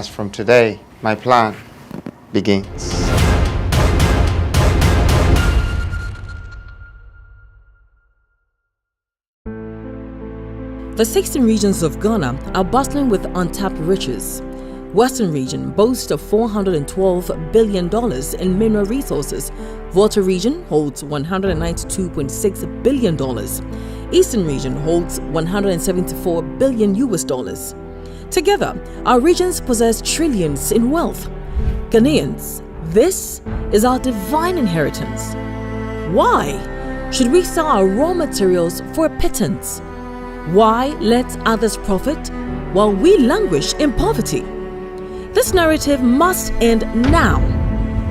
as from today, my plan begins. The 16 regions of Ghana are bustling with untapped riches. Western region boasts of $412 billion in mineral resources. Volta region holds $192.6 billion. Eastern region holds $174 billion US. Together, our regions possess trillions in wealth. Ghanaians, this is our divine inheritance. Why should we sell our raw materials for a pittance? Why let others profit while we languish in poverty? This narrative must end now,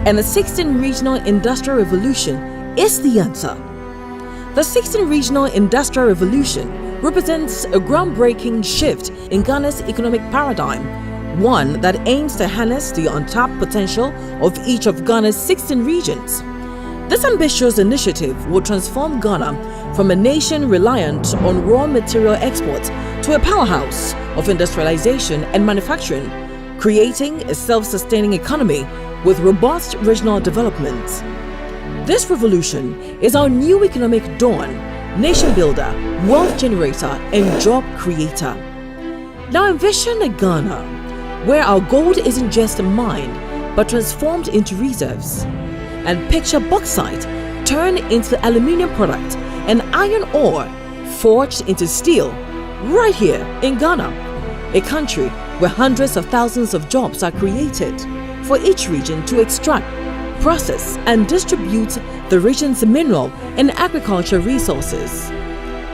and the 16th Regional Industrial Revolution is the answer. The 16th Regional Industrial Revolution represents a groundbreaking shift in Ghana's economic paradigm, one that aims to harness the untapped potential of each of Ghana's 16 regions. This ambitious initiative will transform Ghana from a nation reliant on raw material exports to a powerhouse of industrialization and manufacturing, creating a self-sustaining economy with robust regional development. This revolution is our new economic dawn, nation builder, wealth generator, and job creator. Now envision a Ghana where our gold isn't just mined but transformed into reserves, and picture bauxite turned into aluminium product and iron ore forged into steel right here in Ghana, a country where hundreds of thousands of jobs are created for each region to extract, process, and distribute the region's mineral and agriculture resources.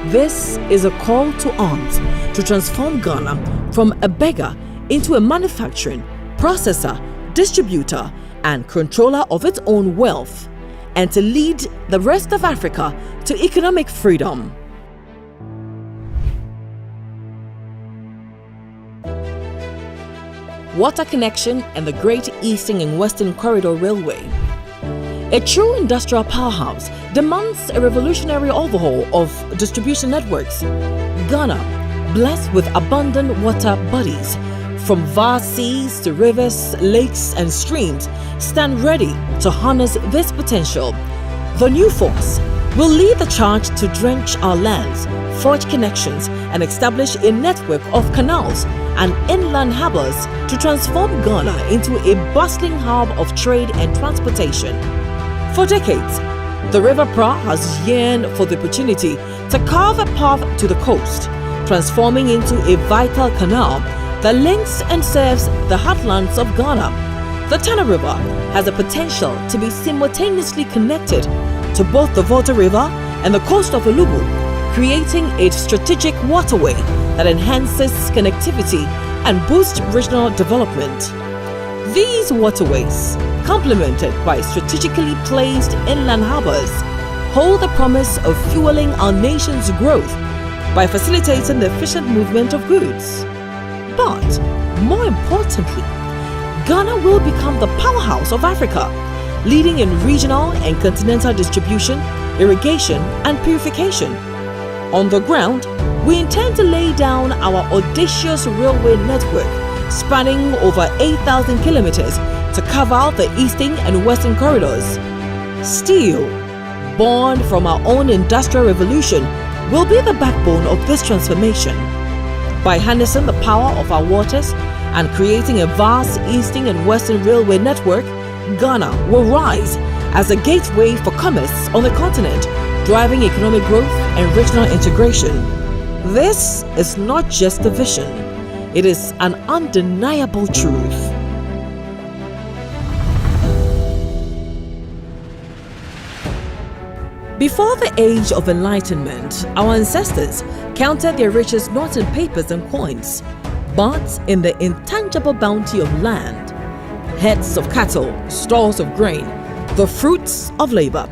This is a call to arms to transform Ghana from a beggar into a manufacturing, processor, distributor, and controller of its own wealth, and to lead the rest of Africa to economic freedom. Water connection and the Great Eastern and Western Corridor Railway. A true industrial powerhouse demands a revolutionary overhaul of distribution networks. Ghana, blessed with abundant water bodies, from vast seas to rivers, lakes, and streams, stand ready to harness this potential. The new force will lead the charge to drench our lands, forge connections, and establish a network of canals and inland harbors to transform Ghana into a bustling hub of trade and transportation. For decades, the River Pra has yearned for the opportunity to carve a path to the coast, transforming into a vital canal that links and serves the heartlands of Ghana. The Tana River has the potential to be simultaneously connected to both the Volta River and the coast of Olubu, creating a strategic waterway that enhances connectivity and boosts regional development. These waterways, complemented by strategically placed inland harbors, hold the promise of fueling our nation's growth by facilitating the efficient movement of goods. But more importantly, Ghana will become the powerhouse of Africa, leading in regional and continental distribution, irrigation, and purification. On the ground, we intend to lay down our audacious railway network spanning over 8,000 kilometers to cover the eastern and western corridors. Steel, born from our own industrial revolution, will be the backbone of this transformation. By harnessing the power of our waters and creating a vast eastern and western railway network, Ghana will rise as a gateway for commerce on the continent, driving economic growth and regional integration. This is not just a vision, it is an undeniable truth. Before the age of enlightenment, our ancestors counted their riches not in papers and coins, but in the intangible bounty of land, herds of cattle, stores of grain, the fruits of labor.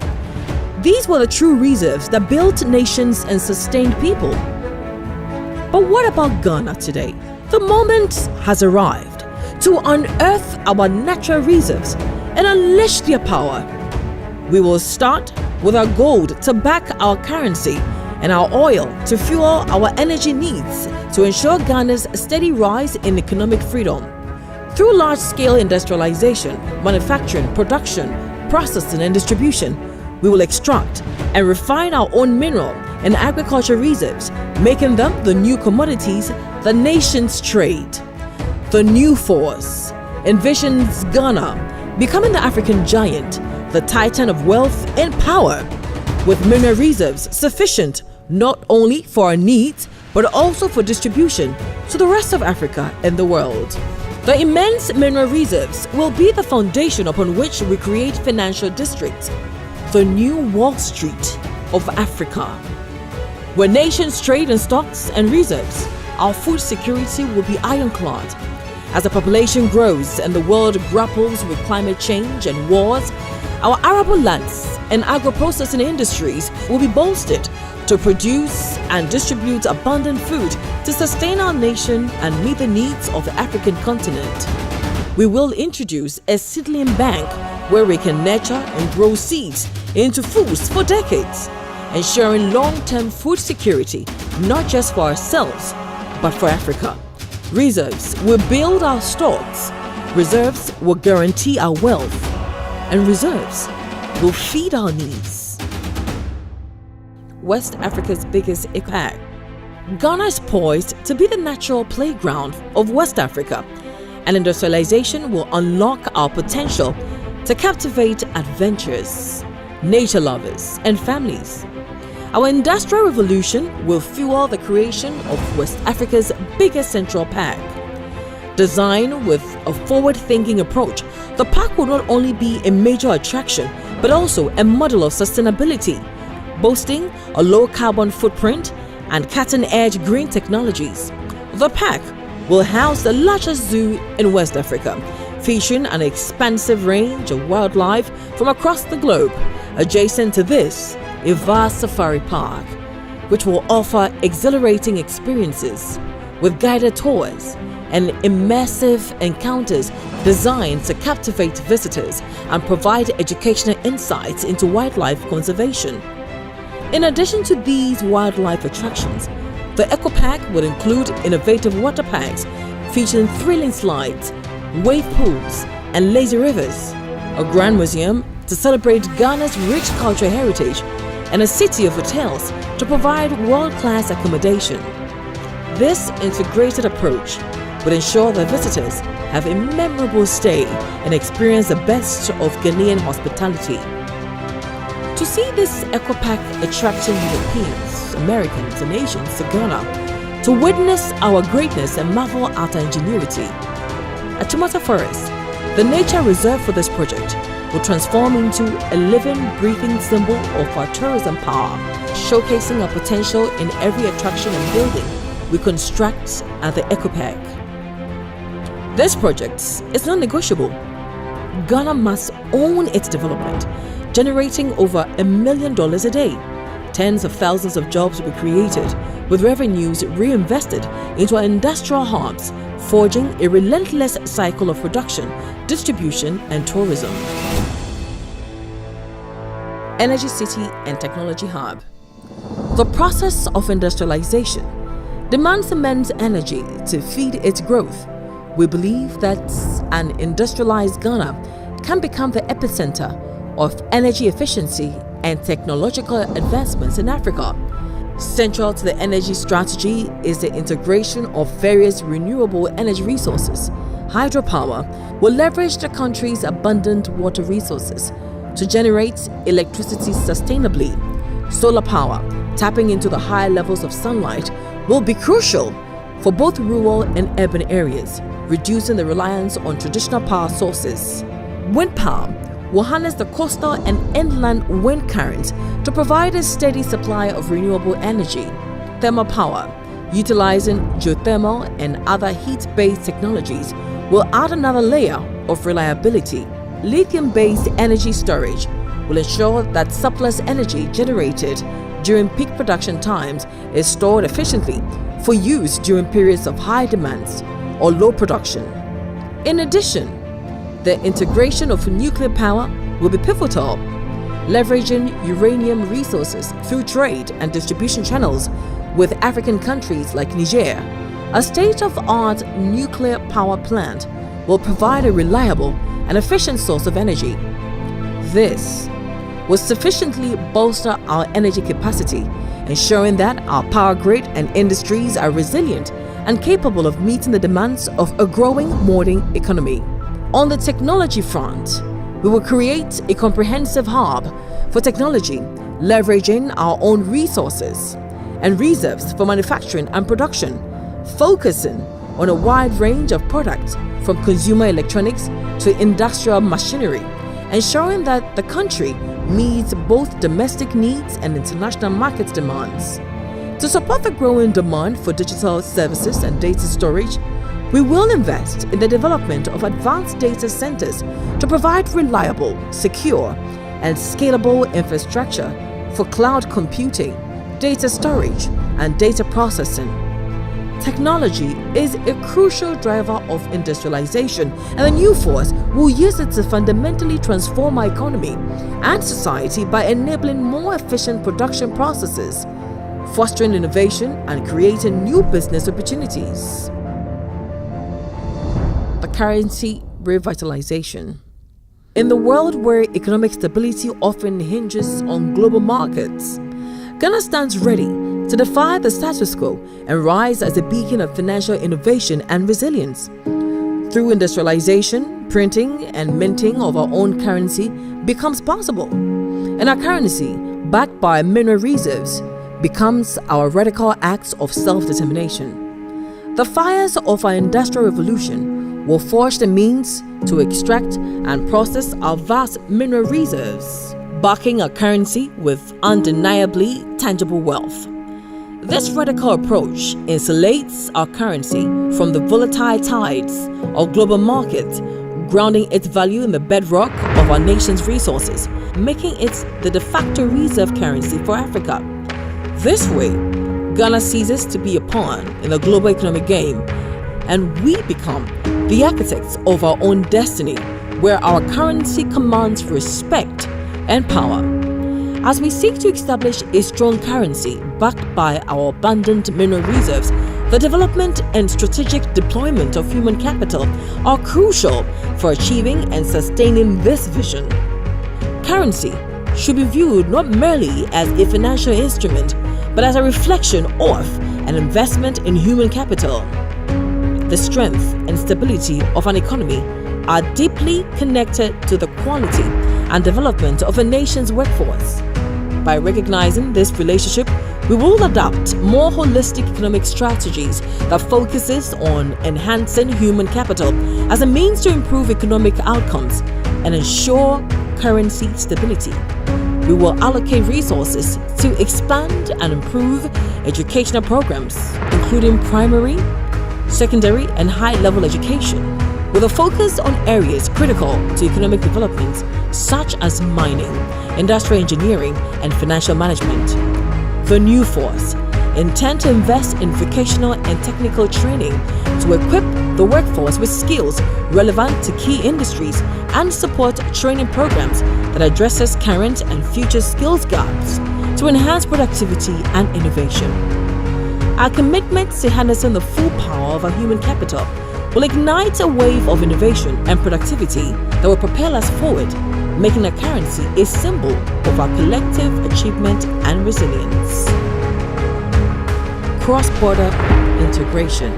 These were the true reserves that built nations and sustained people. But what about Ghana today? The moment has arrived to unearth our natural reserves and unleash their power. We will start with our gold to back our currency and our oil to fuel our energy needs to ensure Ghana's steady rise in economic freedom. Through large-scale industrialization, manufacturing, production, processing, and distribution, we will extract and refine our own mineral and agriculture reserves, making them the new commodities the nations trade. The new force envisions Ghana becoming the African giant, the titan of wealth and power, with mineral reserves sufficient not only for our needs, but also for distribution to the rest of Africa and the world. The immense mineral reserves will be the foundation upon which we create financial districts, the new Wall Street of Africa. Where nations trade in stocks and reserves, our food security will be ironclad. As the population grows and the world grapples with climate change and wars, our arable lands and agro-processing industries will be bolstered to produce and distribute abundant food to sustain our nation and meet the needs of the African continent. We will introduce a seedling bank where we can nurture and grow seeds into foods for decades, ensuring long-term food security not just for ourselves, but for Africa. Reserves will build our stocks, reserves will guarantee our wealth, and reserves will feed our needs. West Africa's biggest economy. Ghana is poised to be the natural playground of West Africa, and industrialization will unlock our potential to captivate adventurers, nature lovers, and families. Our industrial revolution will fuel the creation of West Africa's biggest central park. Designed with a forward-thinking approach, the park will not only be a major attraction, but also a model of sustainability, boasting a low carbon footprint and cutting-edge green technologies. The park will house the largest zoo in West Africa, featuring an expansive range of wildlife from across the globe. Adjacent to this, a vast safari park, which will offer exhilarating experiences with guided tours and immersive encounters designed to captivate visitors and provide educational insights into wildlife conservation. In addition to these wildlife attractions, the Eco Park will include innovative water parks featuring thrilling slides, wave pools, and lazy rivers, a grand museum to celebrate Ghana's rich cultural heritage, and a city of hotels to provide world-class accommodation. This integrated approach will ensure that visitors have a memorable stay and experience the best of Ghanaian hospitality. To see this Eco Park attracting Europeans, Americans, and Asians to Ghana to witness our greatness and marvel at our ingenuity. At Chimota Forest, the nature reserve for this project will transform into a living, breathing symbol of our tourism power, showcasing our potential in every attraction and building we construct at the Eco Park. This project is non-negotiable. Ghana must own its development, generating over $1 million a day. Tens of thousands of jobs will be created, with revenues reinvested into our industrial hubs, forging a relentless cycle of production, distribution, and tourism. Energy City and Technology Hub. The process of industrialization demands immense energy to feed its growth. We believe that an industrialized Ghana can become the epicenter of energy efficiency and technological advancements in Africa. Central to the energy strategy is the integration of various renewable energy resources. Hydropower will leverage the country's abundant water resources to generate electricity sustainably. Solar power, tapping into the high levels of sunlight, will be crucial for both rural and urban areas, reducing the reliance on traditional power sources. Wind power will harness the coastal and inland wind currents to provide a steady supply of renewable energy. Thermal power, utilizing geothermal and other heat-based technologies, will add another layer of reliability. Lithium-based energy storage will ensure that surplus energy generated during peak production times is stored efficiently for use during periods of high demands or low production. In addition, the integration of nuclear power will be pivotal, leveraging uranium resources through trade and distribution channels with African countries like Niger. A state-of-the-art nuclear power plant will provide a reliable and efficient source of energy. This will sufficiently bolster our energy capacity, ensuring that our power grid and industries are resilient and capable of meeting the demands of a growing modern economy. On the technology front, we will create a comprehensive hub for technology, leveraging our own resources and reserves for manufacturing and production, focusing on a wide range of products from consumer electronics to industrial machinery, ensuring that the country meets both domestic needs and international market demands. To support the growing demand for digital services and data storage, we will invest in the development of advanced data centers to provide reliable, secure, and scalable infrastructure for cloud computing, data storage, and data processing. Technology is a crucial driver of industrialization, and the new force will use it to fundamentally transform our economy and society by enabling more efficient production processes, fostering innovation, and creating new business opportunities. The currency revitalization. In the world where economic stability often hinges on global markets, Ghana stands ready to defy the status quo and rise as a beacon of financial innovation and resilience. Through industrialization, printing and minting of our own currency becomes possible, and our currency, backed by mineral reserves, becomes our radical acts of self-determination. The fires of our industrial revolution will forge the means to extract and process our vast mineral reserves, backing our currency with undeniably tangible wealth. This radical approach insulates our currency from the volatile tides of global markets, grounding its value in the bedrock of our nation's resources, making it the de facto reserve currency for Africa. This way, Ghana ceases to be a pawn in the global economic game, and we become the architects of our own destiny, where our currency commands respect and power. As we seek to establish a strong currency backed by our abundant mineral reserves, the development and strategic deployment of human capital are crucial for achieving and sustaining this vision. Currency should be viewed not merely as a financial instrument, but as a reflection of an investment in human capital. The strength and stability of an economy are deeply connected to the quality and development of a nation's workforce. By recognizing this relationship, we will adopt more holistic economic strategies that focuses on enhancing human capital as a means to improve economic outcomes and ensure currency stability. We will allocate resources to expand and improve educational programs, including primary, secondary, and high-level education, with a focus on areas critical to economic development, such as mining, industrial engineering, and financial management. The new force intend to invest in vocational and technical training to equip the workforce with skills relevant to key industries and support training programs that addresses current and future skills gaps to enhance productivity and innovation. Our commitment to harnessing the full power of our human capital will ignite a wave of innovation and productivity that will propel us forward, making our currency a symbol of our collective achievement and resilience. Cross-border integration.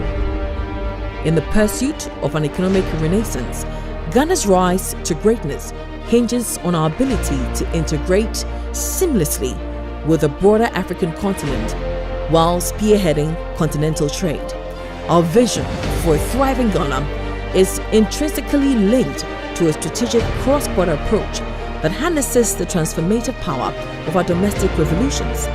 In the pursuit of an economic renaissance, Ghana's rise to greatness hinges on our ability to integrate seamlessly with the broader African continent while spearheading continental trade. Our vision for a thriving Ghana is intrinsically linked to a strategic cross-border approach that harnesses the transformative power of our domestic revolutions.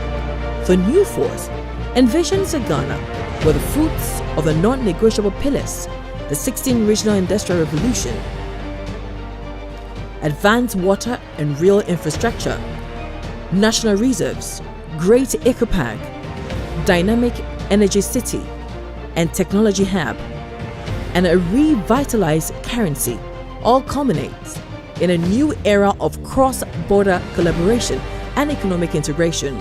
The new force envisions a Ghana where the fruits of the non-negotiable pillars, the 16 regional industrial revolution, advanced water and rail infrastructure, national reserves, great eco-park, dynamic energy city, and technology hub, and a revitalized currency all culminates in a new era of cross-border collaboration and economic integration.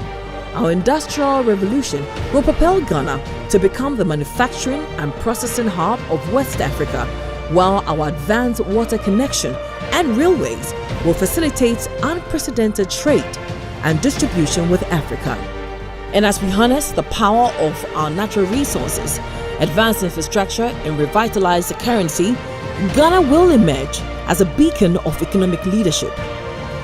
Our industrial revolution will propel Ghana to become the manufacturing and processing hub of West Africa, while our advanced water connection and railways will facilitate unprecedented trade and distribution with Africa. And as we harness the power of our natural resources, advance infrastructure, and revitalize the currency, Ghana will emerge as a beacon of economic leadership.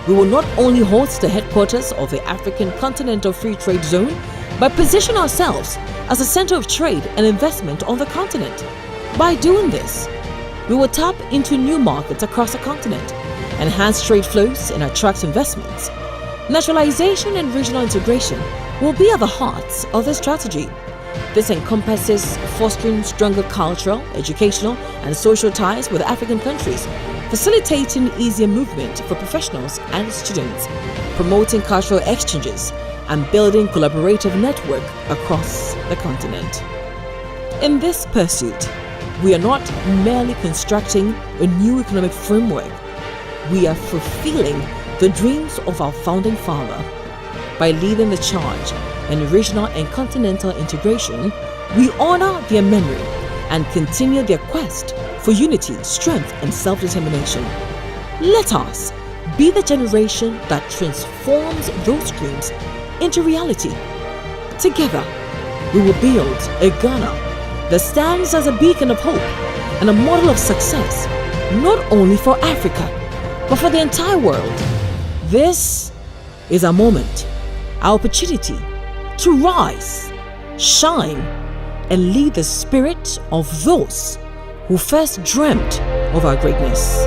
We will not only host the headquarters of the African Continental Free Trade Zone, but position ourselves as a center of trade and investment on the continent. By doing this, we will tap into new markets across the continent, enhance trade flows, and attract investments. Naturalization and regional integration will be at the heart of the strategy. This encompasses fostering stronger cultural, educational, and social ties with African countries, facilitating easier movement for professionals and students, promoting cultural exchanges, and building collaborative network across the continent. In this pursuit, we are not merely constructing a new economic framework. We are fulfilling the dreams of our founding father. By leading the charge in regional and continental integration, we honor their memory and continue their quest for unity, strength, and self-determination. Let us be the generation that transforms those dreams into reality. Together, we will build a Ghana that stands as a beacon of hope and a model of success, not only for Africa, but for the entire world. This is our moment, our opportunity to rise, shine, and lead the spirit of those who first dreamt of our greatness.